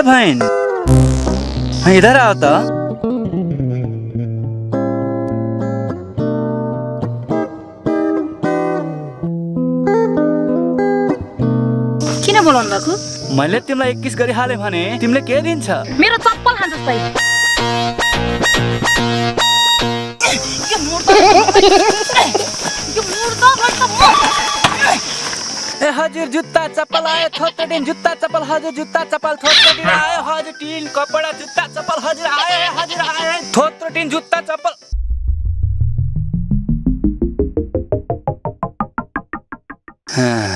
बहन इधर आओ तो। किन बोलाउनु भएको? मैले तिमीलाई 21 गरी हाले भने तिमीले के दिन्छ? मेरो चप्पल खान्छस् भाइ। ए हजुर जुत्ता चप्पल आयो थोत्रो दिन जुत्ता चप्पल हजुर जुत्ता चप्पल थोत्रो दिन आयो हजुर टिन कपडा जुत्ता चप्पल हजुर आयो थोत्रो दिन जुत्ता चप्पल। हाँ,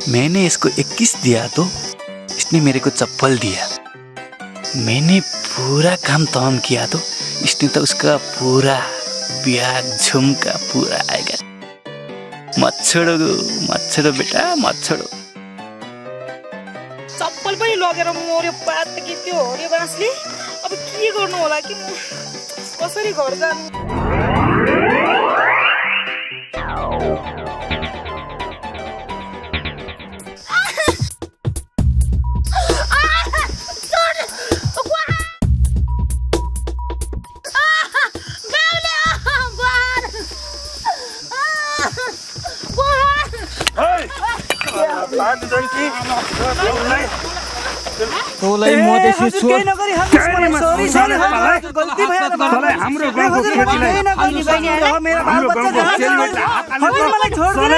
मैंने इसको 21 दिया तो इसने मेरे को चप्पल दिया। मैंने पूरा काम तमाम किया तो इसने तो उसका पूरा ब्याग झुमका पूरा आएगा। मत छोडो बेटा मत छोडो। चप्पल पनि लगेर मर्यो पात कि त्यो हर्यो बाँसले। अब के गर्नु होला कि म कसरी घर जानु? तँलाई मधेसी छु केही नगरी सरी सरी गल्ती भयो तँलाई हाम्रो गाउँको केटीलाई मेरो बालबच्चा जहाँ मलाई छोड्दिनु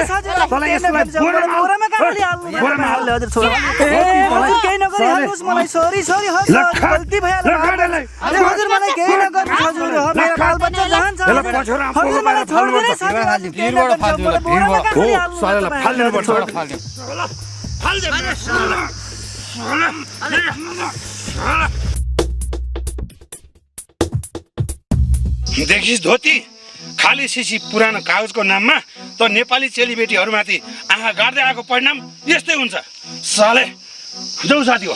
तँलाई यसलाई बोरामा काटले हाल्नु हजुर छोरा केही नगरी हाल्नुस् मलाई सरी सरी गल्ती भयो हजुर मलाई केही नगर्नु हजुर मेरो बालबच्चा जहाँ छ हजुर मलाई छोड्दिनु साथी भिरबाट फाल्दिनु बोरामा काटले हाल्नु साला फाल्नु पर्छ फाल्दे देखिस् धोती खाली सिसी पुरानो कागजको नाममा त नेपाली चेलीबेटीहरूमाथि आँखा गाड्दै आएको परिणाम यस्तै हुन्छ साले जाऊ साथी हो।